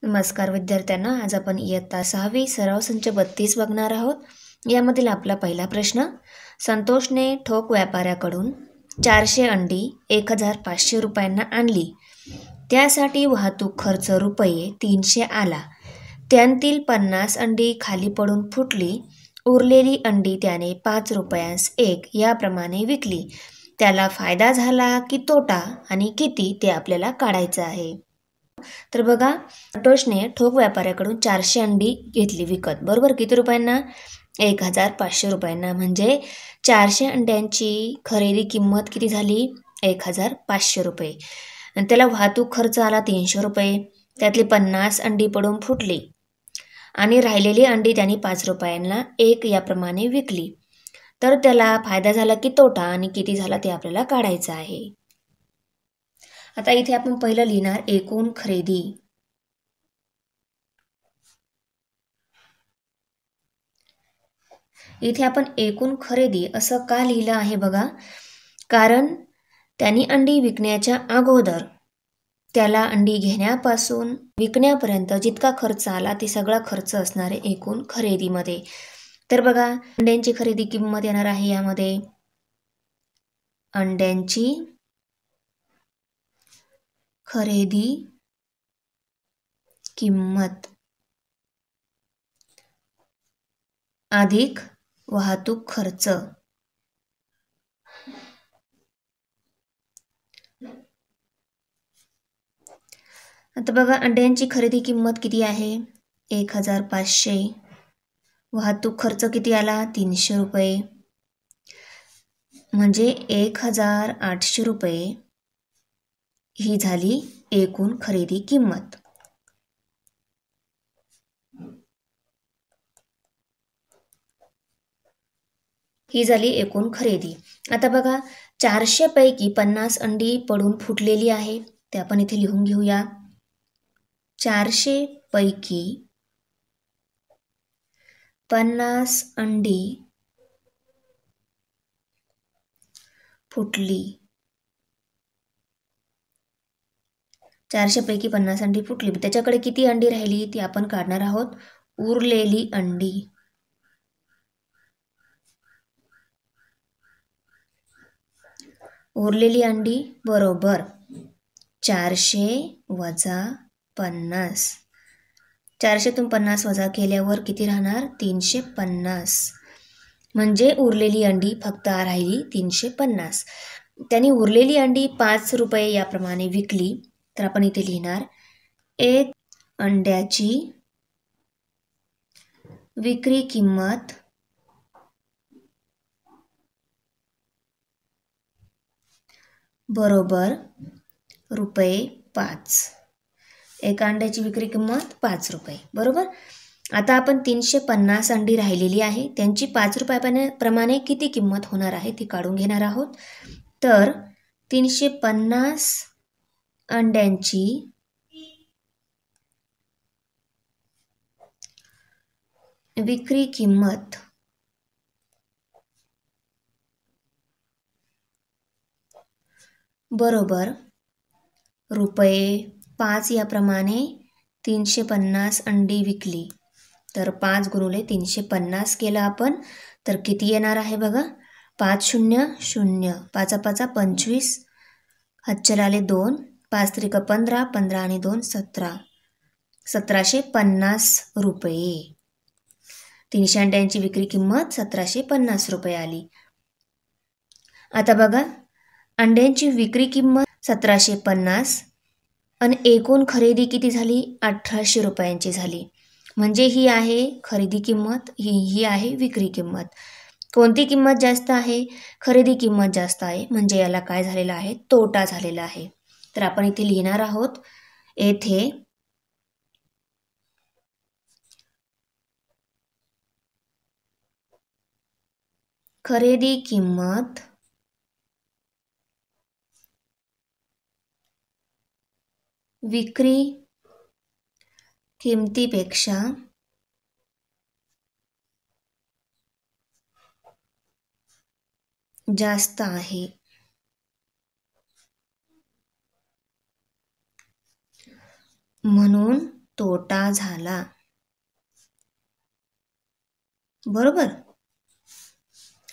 नमस्कार विद्यार्थ्यांना, आज आपण इयत्ता 6वी सराव संच 32 बघणार आहोत. यामधील आपला पहिला प्रश्न, संतोषने ठोक व्यापाऱ्याकडून 400 अंडी 1500 रुपयांना आणली. त्यासाठी वाहतूक खर्च रुपये 300 आला. त्यांतील 50 अंडी खाली पडून फुटली. उरलेली अंडी त्याने 5 रुपयांस एक याप्रमाणे विकली. त्याला फायदा झाला की तोटा आणि किती ते आपल्याला काढायचं आहे. तर बघा, संतोषने ठोक व्यापाऱ्याकडून 400 अंडी घेतली विकत, बरोबर. किती रुपयांना? 1500 रुपयांना. म्हणजे 400 अंड्यांची खरेदी किंमत किती झाली? 1500 रुपये. आणि त्याला वाहतूक खर्च आला 300 रुपये. त्यातली 50 अंडी पडून फुटली आणि राहिलेली अंडी त्यांनी 5 रुपयांना एक याप्रमाणे विकली. तर त्याला फायदा झाला की तोटा आणि किती झाला ते आपल्याला काढायचं आहे. आता इथे आपण पहिलं लिहिणार एकूण खरेदी. इथे आपण एकूण खरेदी असं का लिहिलं आहे बघा, कारण त्यांनी अंडी विकण्याच्या अगोदर त्याला अंडी घेण्यापासून विकण्यापर्यंत जितका खर्च आला ते सगळा खर्च असणार आहे एकूण खरेदीमध्ये. तर बघा, अंड्यांची खरेदी किंमत येणार आहे यामध्ये अंड्यांची खरेदी किंमत अधिक वाहतूक खर्च. आता बघा, अंड्यांची खरेदी किंमत किती आहे? 1500. वाहतूक खर्च किती आला? 300 रुपये. म्हणजे 1800 रुपये ही झाली एकूण खरेदी किंमत. ही झाली एकूण खरेदी. आता बघा, 400 पैकी 50 अंडी पडून फुटलेली आहे, ते आपण इथे लिहून घेऊया. 400 पैकी 50 अंडी फुटली. 400 पैकी 50 अंडी फुटली. त्याच्याकडे किती अंडी राहिली ती आपण काढणार आहोत. उरलेली अंडी. उरलेली अंडी बरोबर 400 वजा 50. 400तून 50 वजा केल्यावर किती राहणार? 350. म्हणजे उरलेली अंडी फक्त राहिली 350. त्यांनी उरलेली अंडी 5 रुपये याप्रमाणे विकली. तर आपण इथे लिहिणार एक अंड्याची विक्री किंमत बरोबर रुपये 5. एका अंड्याची विक्री किंमत 5 रुपये, बरोबर. आता आपण 350 अंडी राहिलेली आहे, त्यांची 5 रुपयाप्रमाणे किती किंमत होणार आहे ती काढून घेणार आहोत. तर 350 अंड्यांची विक्री किंमत बरोबर रुपये 5 याप्रमाणे 350 अंडी विकली. तर 5 गुणुले 350 केलं आपण तर किती येणार आहे बघा. 5 0 0, 5 5 25, हातचे आले 2, 5 त्रिक 15, 15 आणि 2 17, 1750 रुपये. 300 अंड्यांची विक्री किंमत 1750 रुपये आली. आता बघा, अंड्यांची विक्री किंमत 1750 आणि एकूण खरेदी किती झाली? 1800 रुपयांची झाली. म्हणजे ही आहे खरेदी किंमत, ही आहे विक्री किंमत. कोणती किंमत जास्त आहे? खरेदी किंमत जास्त आहे. म्हणजे याला काय झालेला आहे? तोटा झालेला आहे. तर आपण इथे लिहिणार आहोत, येथे खरेदी किंमत विक्री किमतीपेक्षा जास्त आहे. म्हणून तोटा झाला. बरोबर.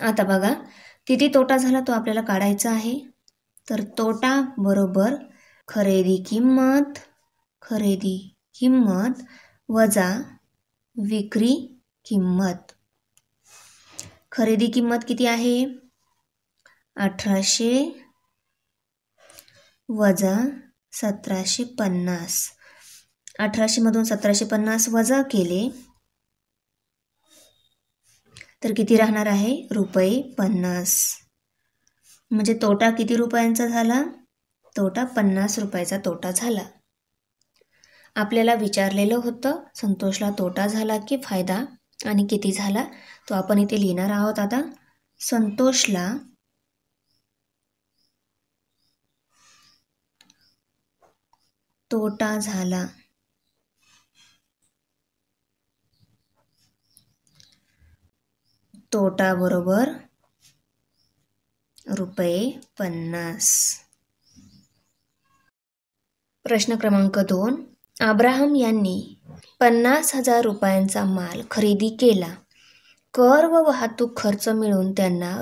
आता बघा किती तोटा झाला तो आपल्याला काढायचा आहे. तर तोटा बरोबर खरेदी किंमत वजा विक्री किंमत. खरेदी किंमत किती आहे? 1800 वजा 1750. 1800 मधून 1750 वजा केले तर किती राहणार आहे? ₹50. म्हणजे तोटा किती रुपयांचा झाला? तोटा 50 रुपयाचा तोटा झाला. आपल्याला विचारलेलं होतं संतोषला तोटा झाला की फायदा आणि किती झाला, तो आपण इथे लिहिणार आहोत. आता संतोषला तोटा झाला. तोटा बरोबर ₹50. प्रश्न क्रमांक 2. अब्राहम यांनी 50,000 रुपयांचा माल खरेदी केला. कर व वाहतूक खर्च मिळून त्यांना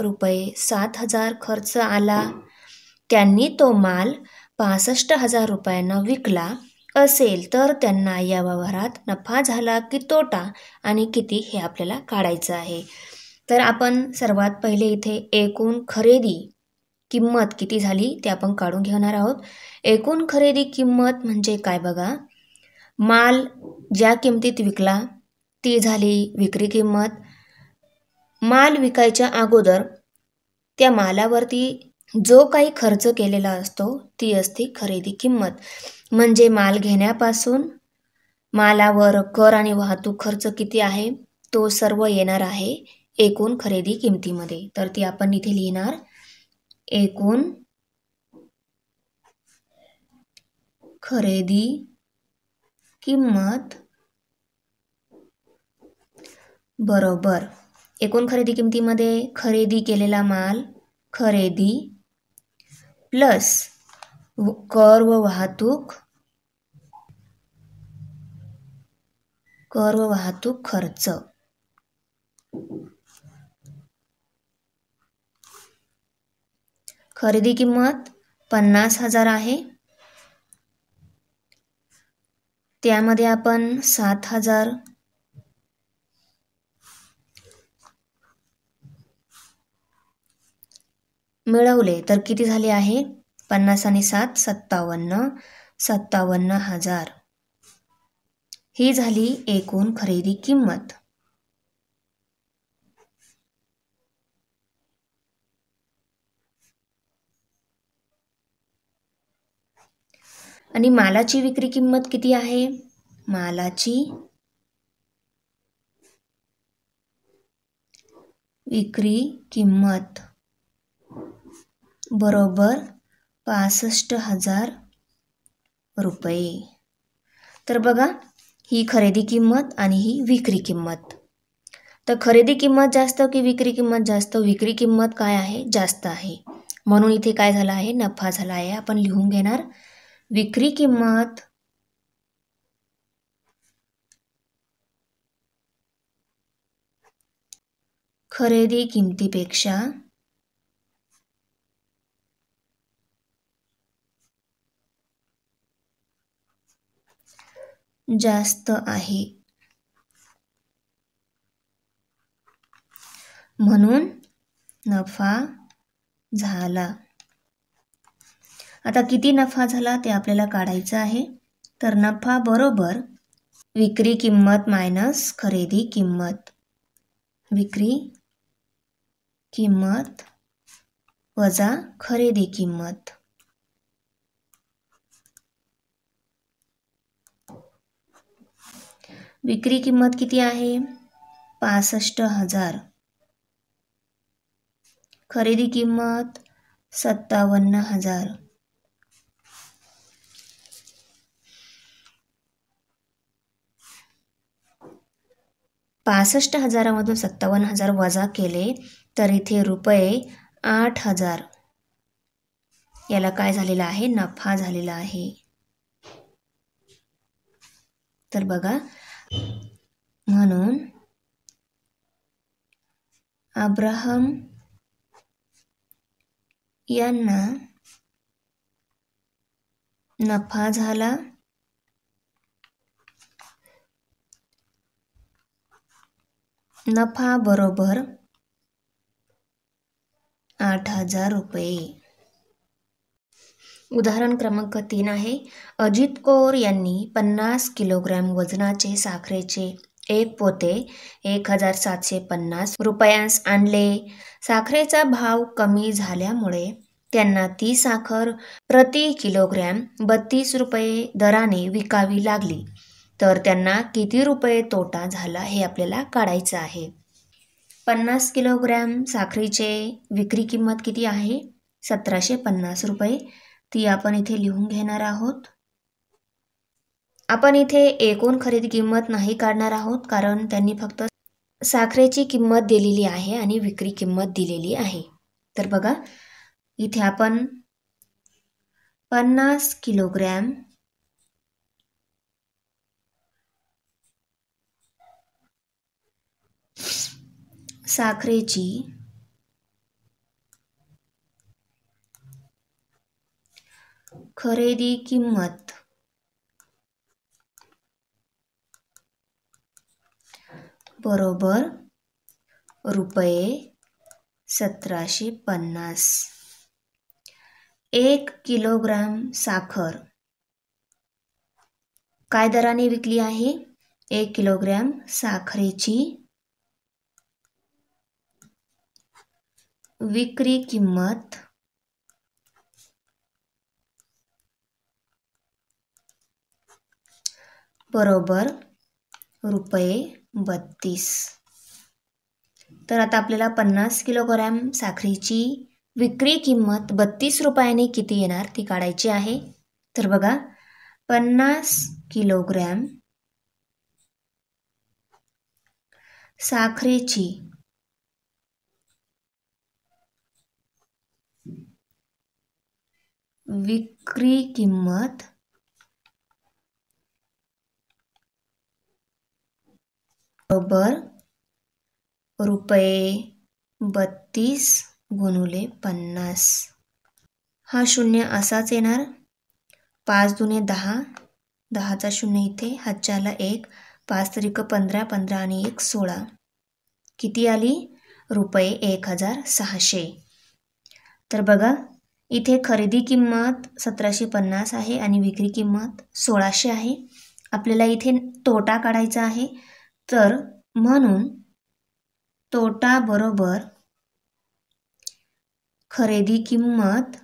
₹7,000 खर्च आला. त्यांनी तो माल 65,000 रुपयांना विकला असेल तर त्यांना या व्यवहारात नफा झाला की तोटा आणि किती हे आपल्याला काढायचं आहे. तर आपण सर्वात पहिले इथे एकूण खरेदी किंमत किती झाली ते आपण काढून घेणार आहोत. एकूण खरेदी किंमत म्हणजे काय बघा, माल ज्या किमतीत विकला ती झाली विक्री किंमत. माल विकायच्या अगोदर त्या मालावरती जो काही खर्च केलेला असतो ती असते खरेदी किंमत. म्हणजे माल घेण्यापासून मालावर कर आणि वाहतूक खर्च किती आहे तो सर्व येणार आहे एकूण खरेदी किमतीमध्ये. तर ती आपण इथे लिहिणार एकूण खरेदी किंमत बरोबर एकूण खरेदी किमतीमध्ये खरेदी केलेला माल खरेदी प्लस कर व वाहतूक खर्च. खरेदी किंमत 50,000 आहे. त्यामध्ये आपण 7,000 मिळवले तर किती झाले आहे? 50 आणि 7 57,000. ही झाली एकूण खरेदी किंमत. आणि मालाची विक्री किंमत किती आहे? मालाची विक्री किंमत बरोबर 65,000 रुपये. तर बघा ही खरेदी किंमत आणि ही विक्री किंमत. तर खरेदी किंमत जास्त की विक्री किंमत जास्त? विक्री किंमत काय आहे? जास्त आहे. म्हणून इथे काय झाला आहे? नफा झाला आहे. आपण लिहून घेणार विक्री किंमत खरेदी किमतीपेक्षा जास्त आहे म्हणून नफा झाला. आता किती नफा झाला ते आपल्याला काढायचं आहे. तर नफा बरोबर विक्री किंमत मायनस खरेदी किंमत. विक्री किंमत वजा खरेदी किंमत. विक्री किंमत किती आहे? 65,000. खरेदी किंमत 57,000. $65,000मधून 57,000 वजा केले तर इथे ₹8,000 याला काय झालेला आहे? नफा झालेला आहे. तर बघा, म्हणून अब्राहम यांना नफा झाला नफा बरोबर 8,000 रुपये. उदाहरण क्रमांक 3 आहे. अजित कौर यांनी 50 किलोग्रॅम वजनाचे साखरेचे एक पोते 1,750 रुपयांस आणले. साखरेचा भाव कमी झाल्यामुळे त्यांना ती साखर प्रति किलोग्रॅम 32 रुपये दराने विकावी लागली. तर त्यांना किती रुपये तोटा झाला हे आपल्याला काढायचं आहे. 50 किलोग्रॅम साखरेची विक्री किंमत किती आहे? 1,750 रुपये. ती आपण इथे लिहून घेणार आहोत. आपण इथे एकूण खरेदी किंमत नाही काढणार आहोत, कारण त्यांनी फक्त साखरेची किंमत दिलेली आहे आणि विक्री किंमत दिलेली आहे. तर बघा, इथे आपण 50 किलोग्रॅम साखरेची खरेदी किंमत बरोबर रुपये 1,750. 1 किलोग्राम साखर काय दराने विकली आहे? 1 किलोग्रॅम साखरेची विक्री किंमत बरोबर रुपये 32. तर आता आपल्याला 50 किलोग्रॅम साखरेची विक्री किंमत 32 रुपयाने किती येणार ती काढायची आहे. तर बघा, 50 किलोग्रॅम साखरेची विक्री किंमत बरोबर रुपये 32 गुणुले 50. हा शून्य असाच येणार. 5 दुने 10, 10चा शून्य इथे, हातच्या आला 1, 5 त्रिक 15, 15 आणि 1 16. किती आली? रुपये 1,600. तर बघा, इथे खरेदी किंमत 1,750 आहे आणि विक्री किंमत 1,600 आहे. आपल्याला इथे तोटा काढायचा आहे. तर म्हणून तोटा बरोबर खरेदी किंमत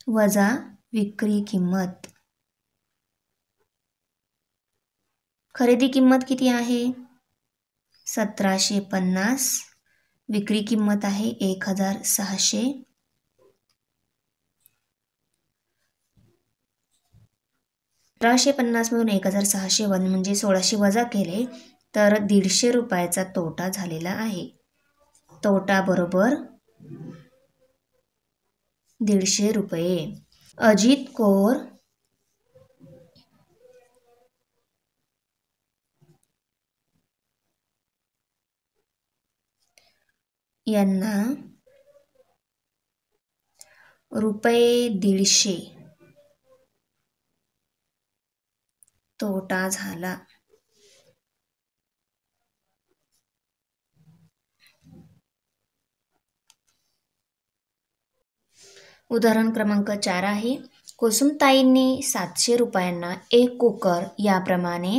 वजा विक्री किंमत. खरेदी किंमत किती आहे? 1,750. विक्री किंमत आहे 1,600. 1,750 मधून 1,600 म्हणजे 1,600 वजा केले तर 150 रुपयाचा तोटा झालेला आहे. तोटा बरोबर 150 रुपये. अजित कौर यांना रुपये 150 तोटा झाला. उदाहरण क्रमांक 4 आहे. कुसुमताईंनी 700 रुपयांना एक कुकर याप्रमाणे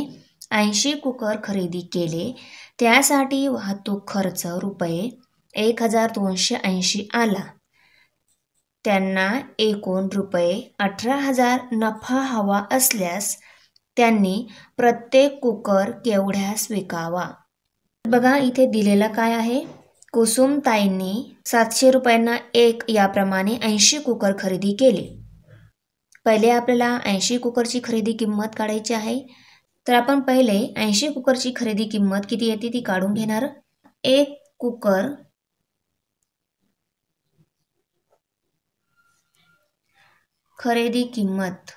80 कुकर खरेदी केले. त्यासाठी वाहतूक खर्च रुपये 1,280 आला. त्यांना एकूण रुपये 18,000 नफा हवा असल्यास त्यांनी प्रत्येक कुकर केवढ्यास विकावा? बघा, इथे दिलेलं काय आहे? कुसुमताईंनी 700 रुपयांना एक याप्रमाणे 80 कुकर खरेदी केले. पहिले आपल्याला 80 कुकरची खरेदी किंमत काढायची आहे. तर आपण पहिले 80 कुकरची खरेदी किंमत किती येते ती काढून घेणार. एक कुकर खरेदी किंमत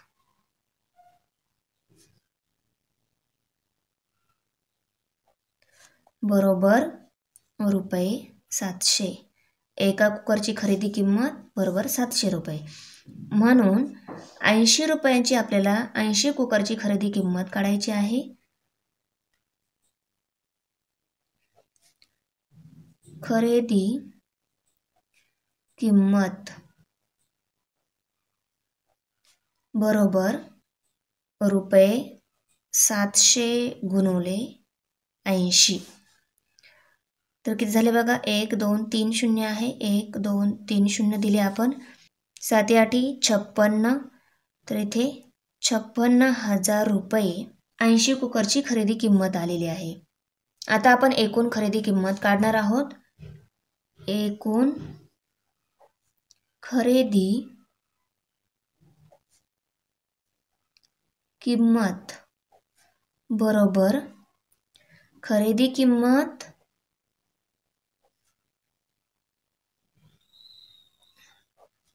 बरोबर ₹700. एका कुकरची खरेदी किंमत बरोबर ₹700. म्हणून 80 रुपयांची आपल्याला 80 कुकरची खरेदी किंमत काढायची आहे. खरेदी किंमत बरोबर ₹700 गुणिले 80. तर किती झाले बघा, 1 2 3 शून्य आहे, 1 2 3 शून्य दिले आपण. 7 8 56. तर इथे 56,000 रुपये 80 कुकरची खरेदी किंमत आलेली आहे. आता आपण एकूण खरेदी किंमत काढणार आहोत. एकूण खरेदी किंमत बरोबर खरेदी किंमत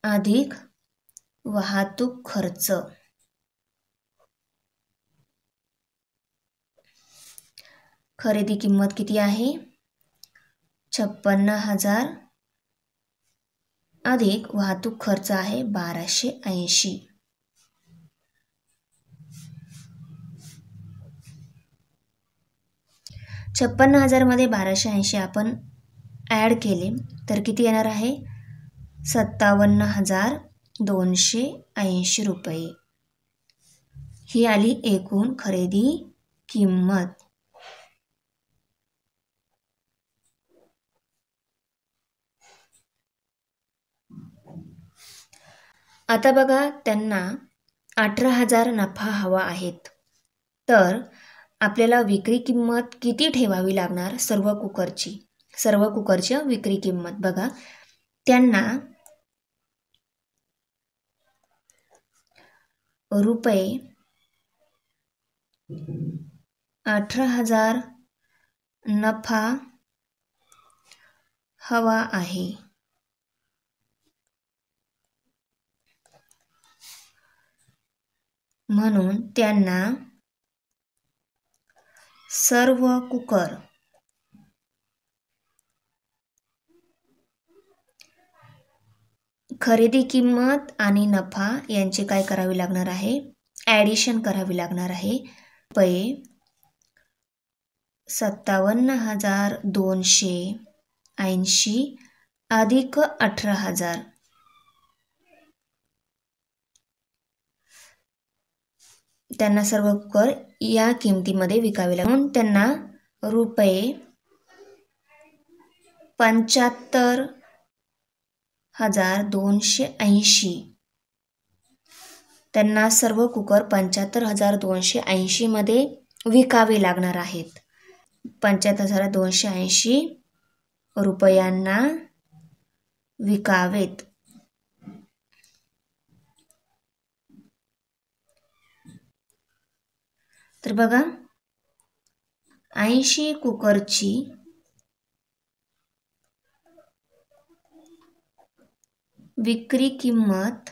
अधिक वाहतूक खर्च. खरेदी किंमत किती आहे? 56,000 अधिक वाहतूक खर्च आहे 1280. मध्ये 1280 आपण ॲड केले तर किती येणार आहे? 57,280 रुपये. ही आली एकूण खरेदी किंमत. आता बघा, त्यांना 18,000 नफा हवा आहेत. तर आपल्याला विक्री किंमत किती ठेवावी लागणार? सर्व कुकरची विक्री किंमत बघा, त्यांना ₹18,000 नफा हवा आहे. म्हणून त्यांना सर्व कुकर खरेदी किंमत आणि नफा यांचे काय करावे लागणार आहे? ॲडिशन करावी लागणार आहे. 57,280 अधिक 18,000. त्यांना सर्व कुकर या किमतीमध्ये विकावे लागेल. म्हणून त्यांना ₹75,280. त्यांना सर्व कुकर 75,280 मध्ये विकावे लागणार आहेत. 75,280 रुपयांना विकावेत. तर बघा, 80 कुकरची विक्री किंमत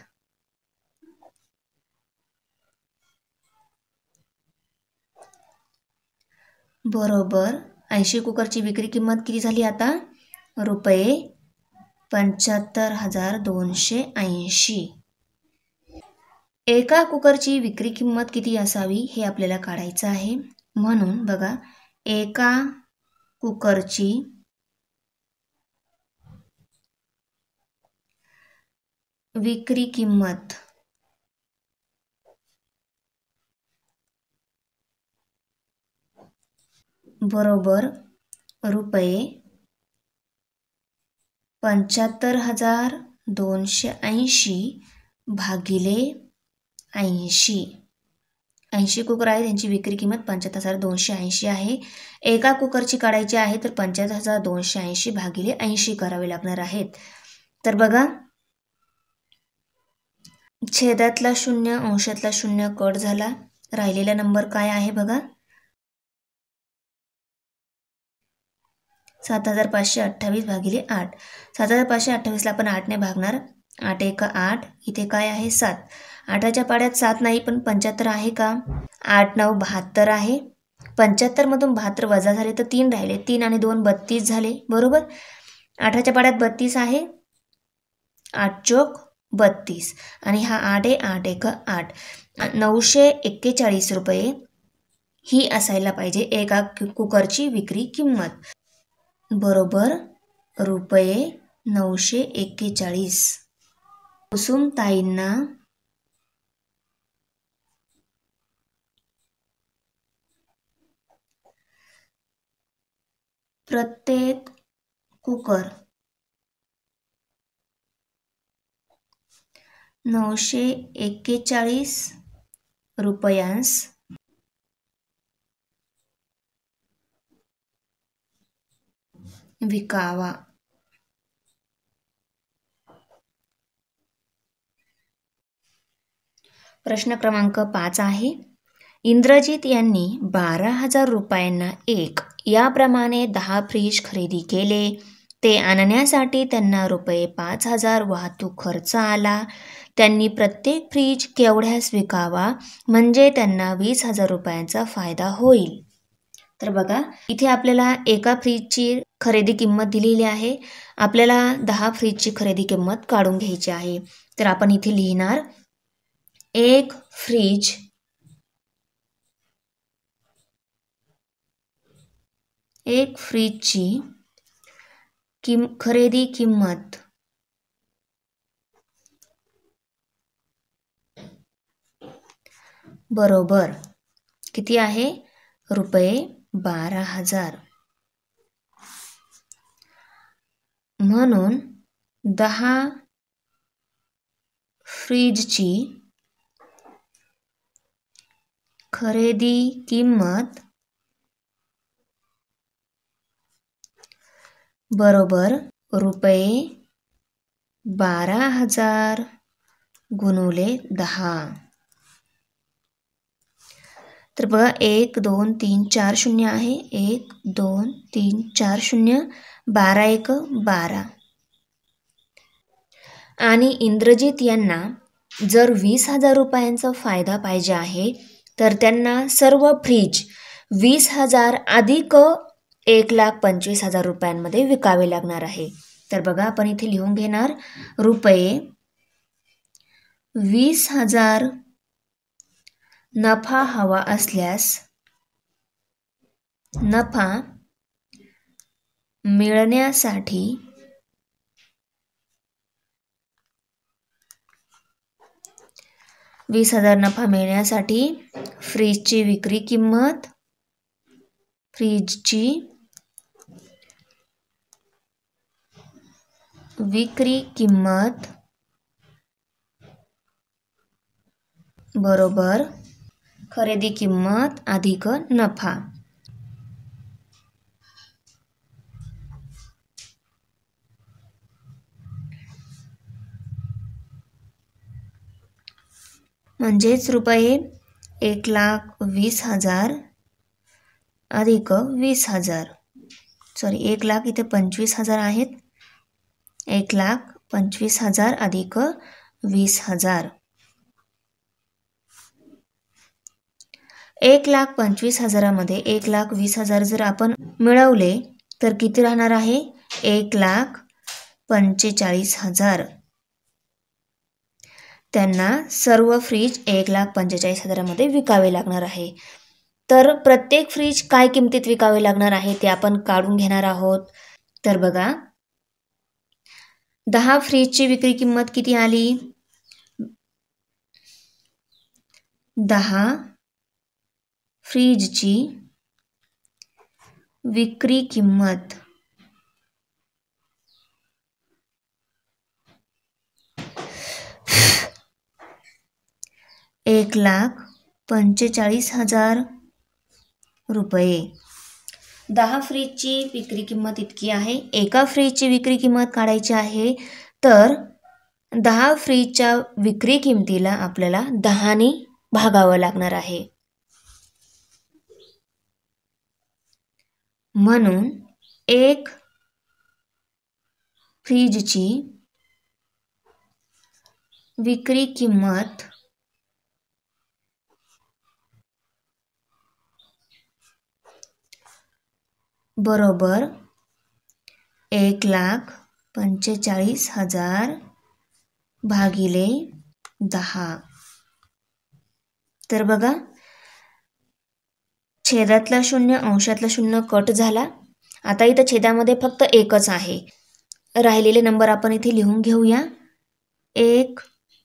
बरोबर 80 कुकरची विक्री किंमत किती झाली आता? ₹75,280. एका कुकरची विक्री किंमत किती असावी हे आपल्याला काढायचं आहे. म्हणून बघा, एका कुकरची विक्री किंमत बरोबर ₹75,280 भागिले 80. 80 कुकर आहे, त्यांची विक्री किंमत 75,280 आहे. एका कुकरची काढायची आहे तर 75,280 भागिले 80 करावे लागणार आहेत. तर बघा, छेदातला 0 अंशातला 0 कट झाला. राहिलेला नंबर काय आहे बघा? 7,528 भागिले 8. 7,528ला आपण 8ने भागणार. 8 1 8. इथे काय आहे? 7. 8च्या पाड्यात 7 नाही पण 75 आहे का? 8 9 72 आहे. 75 मधून 72 वजा झाले तर 3 राहिले, 3 आणि 2 32 झाले, बरोबर. 8च्या पाड्यात 32 आहे, 8 चोक 32 आणि हा 8 आहे, 8 एक 8. 941 रुपये ही असायला पाहिजे एका कुकरची विक्री किंमत, बरोबर रुपये 941. कुसुमताईंना प्रत्येक कुकर 941 रुपयांस विकावा. प्रश्न क्रमांक 5 आहे. इंद्रजित यांनी 12,000 रुपयांना एक याप्रमाणे 10 फ्रीज खरेदी केले. ते आणण्यासाठी त्यांना रुपये 5,000 वाहतूक खर्च आला. त्यांनी प्रत्येक फ्रीज केवढ्यास विकावा म्हणजे त्यांना 20,000 रुपयांचा फायदा होईल. तर बघा, इथे आपल्याला एका फ्रीजची खरेदी किंमत दिलेली आहे. आपल्याला 10 फ्रीजची खरेदी किंमत काढून घ्यायची आहे. तर आपण इथे लिहिणार एक फ्रीज फ्रीजची खरेदी किंमत बरोबर किती आहे, रुपये 12,000. म्हणून 10 फ्रीजची खरेदी किंमत बरोबर रुपये 12,000 गुणुले 10. तर बघा 1 2 3 4 शून्य आहे, 1 2 3 4 शून्य, 12 एक 12. आणि इंद्रजित यांना जर 20,000 रुपयांचा फायदा पाहिजे आहे तर त्यांना सर्व फ्रीज 20,000 अधिक 1,25,000 रुपयांमध्ये विकावे लागणार आहे. तर बघा आपण इथे लिहून घेणार रुपये 20,000 नफा हवा असल्यास नफा मिळण्यासाठी 20,000 नफा मिळण्यासाठी फ्रीजची विक्री किंमत बरोबर खरेदी किंमत अधिक नफा. म्हणजेच रुपये 1,20,000 अधिक 20,000, सॉरी 1,00,000 इथे 25,000 आहेत, 1,25,000 अधिक 20,000. 1,25,000मध्ये 1,20,000 जर आपण मिळवले तर किती राहणार आहे, 1,45,000. त्यांना सर्व फ्रीज 1,45,000मध्ये विकावे लागणार आहे. तर प्रत्येक फ्रीज काय किमतीत विकावे लागणार आहे ते आपण काढून घेणार आहोत. तर बघा 10 फ्रीजची विक्री किंमत किती आली, 10 फ्रीजची विक्री किंमत 1,45,000 रुपये. 10 फ्रीजची विक्री किंमत इतकी आहे. एका फ्रीजची विक्री किंमत काढायची आहे तर 10 फ्रीजच्या विक्री किमतीला आपल्याला 10ने भागावं लागणार आहे. म्हणून एक फ्रीजची विक्री किंमत बरोबर 1,45,000 भागिले 10. तर बघा छेदातला 0 अंशातला 0 कट झाला. आता इथं छेदामध्ये फक्त एकच आहे. राहिलेले नंबर आपण इथे लिहून घेऊया. 1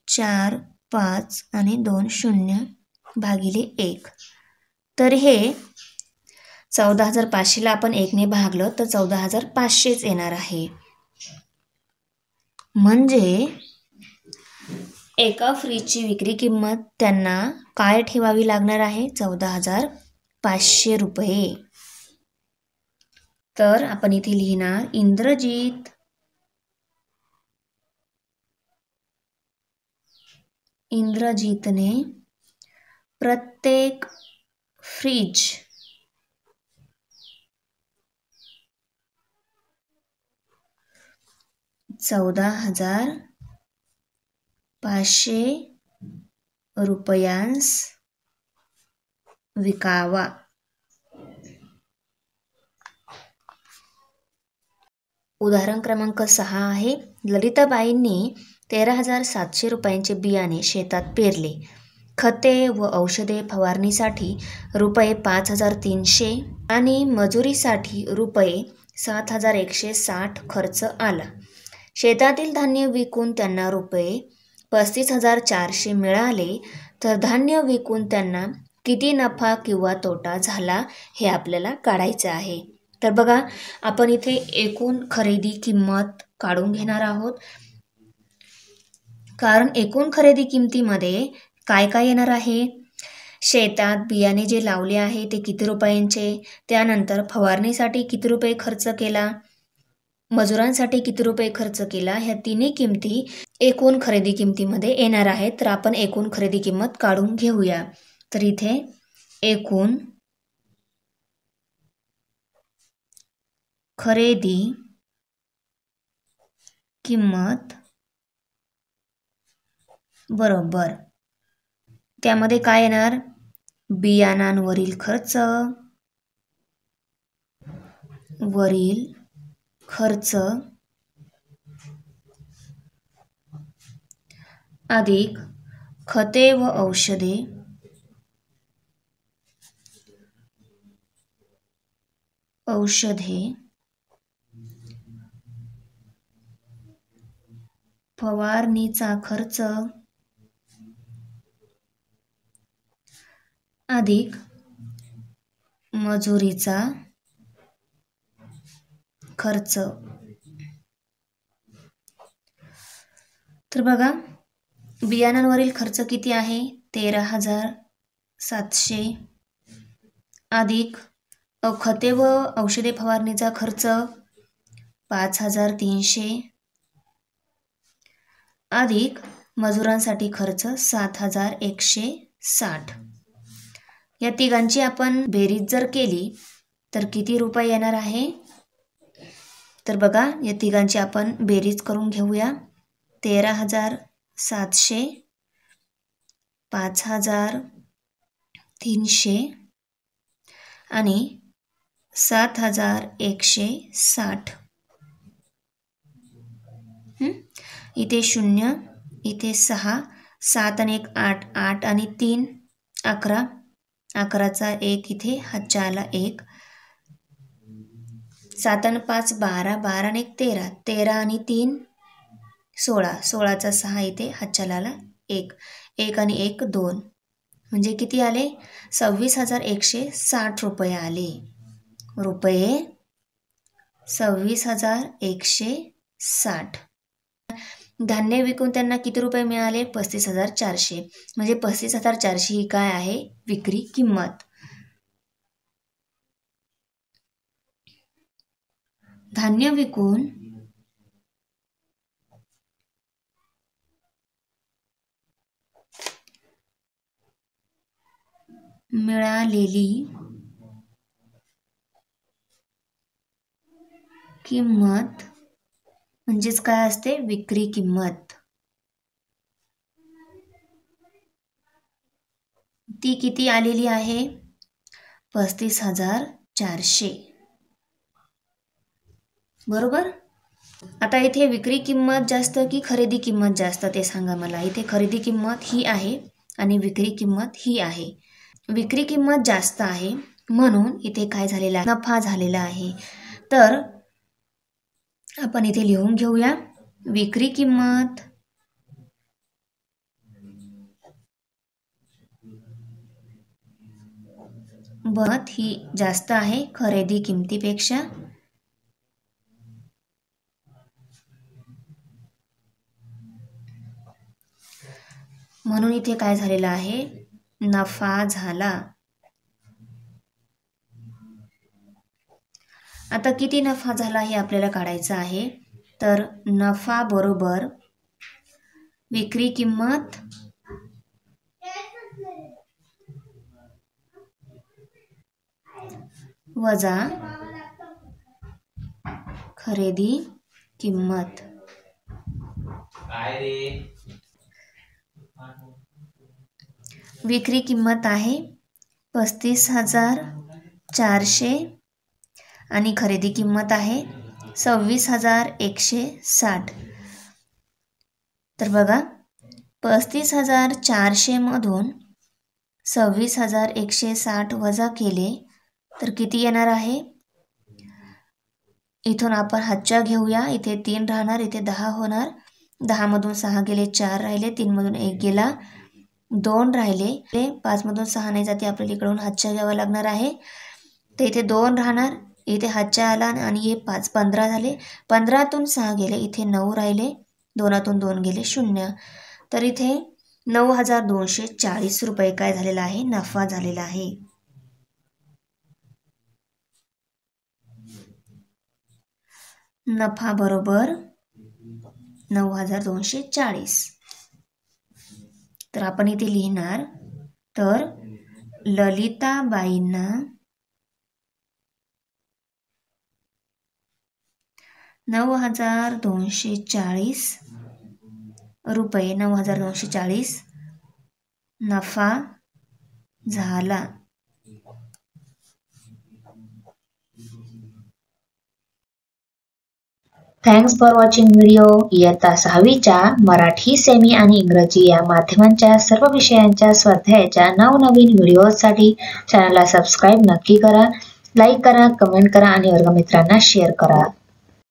4 5 आणि 2 0 भागिले 1. तर हे 14,500ला आपण 1ने भागलं तर 14,500च येणार आहे. म्हणजे एका फ्रीजची विक्री किंमत त्यांना काय ठेवावी लागणार आहे? 14,500 रुपये. तर आपण इथे लिहिणार इंद्रजीतने प्रत्येक फ्रीज 14,500 रुपयांस विकावा. उदाहरण क्रमांक 6 आहे. ललिताबाईंनी 13,700 रुपयांचे बियाणे शेतात पेरले. खते व औषधे फवारणीसाठी रुपये 5,300 आणि मजुरीसाठी रुपये 7,160 खर्च आला. शेतातील धान्य विकून त्यांना रुपये 35,400 मिळाले. तर धान्य विकून त्यांना किती नफा किंवा तोटा झाला हे आपल्याला काढायचं आहे. तर बघा आपण इथे एकूण खरेदी किंमत काढून घेणार आहोत. कारण एकूण खरेदी किमतीमध्ये काय काय येणार आहे? शेतात बियाणे जे लावले आहे ते किती रुपयांचे, त्यानंतर फवारणीसाठी किती रुपये खर्च केला, मजुरांसाठी किती रुपये खर्च केला, ह्या तिन्ही किमती एकूण खरेदी किमतीमध्ये येणार आहेत. तर आपण एकूण खरेदी किंमत काढून घेऊया. तर इथे एकूण खरेदी किंमत बरोबर त्यामध्ये काय येणार? बियाणांवरील खर्च अधिक खते व औषधे फवारणीचा खर्च अधिक मजुरीचा खर्च. तर बघा बियाणांवरील खर्च किती आहे? 13,700 अधिक खते व औषधे फवारणीचा खर्च 5,300 अधिक मजुरांसाठी खर्च 7,160. या तिघांची आपण बेरीज जर केली तर किती रुपये येणार आहे? तर बघा या तिघांची आपण बेरीज करून घेऊया. 13,700 5,300 आणि 7,160. इथे 0, इथे 6, 7 आणि 1 8, 8 आणि 3 11, 11चा 1 इथे हातच्या आला 1, 7 आणि 5 12, 12 आणि 1 13, 13 आणि 3 16, 16चा 6 इथे हातच्या आला 1, 1 आणि 1 2, म्हणजे किती आले? 26,160 रुपये आले. रुपये 26,160. धान्य विकून त्यांना किती रुपये मिळाले? 35,400. म्हणजे 35,400 ही काय आहे? विक्री किंमत. धान्य विकून मिळालेली किंमत म्हणजेच काय असते? विक्री किंमत. ती किती आलेली आहे? 35,400. बरोबर. आता इथे विक्री किंमत जास्त की खरेदी किंमत जास्त ते सांगा मला. इथे खरेदी किंमत ही आहे आणि विक्री किंमत ही आहे. विक्री किंमत जास्त आहे म्हणून इथे काय झालेला आहे, नफा झालेला आहे. तर आपण इथे लिहून घेऊया, विक्री किंमत ही जास्त आहे खरेदी किमतीपेक्षा. म्हणून इथे काय झालेला आहे, नफा झाला. आता किती नफा झाला हे आपल्याला काढायचं आहे. तर नफा बरोबर विक्री किंमत वजा खरेदी किंमत. विक्री किंमत आहे 35,400 आणि खरेदी किंमत आहे 26,160. तर बघा 35,400 मधून 26,160 वजा केले तर किती येणार आहे. इथून आपण हातच्या घेऊया, इथे 3 राहणार, इथे 10 होणार. 10 मधून 6 गेले, 4 राहिले, 3 मधून 1 गेला, 2 राहिले. 5 मधून 6 नाही जाते, आपल्याला इकडून हातच्या घ्यावा लागणार आहे. तर इथे 2 राहणार, इथे हातच्या आला आणि हे 5, 15 झाले. 15तून 6 गेले, इथे 9 राहिले, 2तून 2 गेले, 0. तर इथे 9,240 रुपये काय झालेला आहे, नफा झालेला आहे. नफा बरोबर 9,240. तर आपण इथे लिहिणार, तर ललिताबाईंना 9,240 रुपये, 9,240 नफा झाला. Thanks for watching video. इयत्ता 6वीच्या मराठी, सेमी आणि इंग्रजी या माध्यमांच्या सर्व विषयांच्या स्वाध्यायाच्या नवनवीन व्हिडिओसाठी चॅनलला सबस्क्राईब नक्की करा, लाईक करा, कमेंट करा आणि वर्गमित्रांना शेअर करा.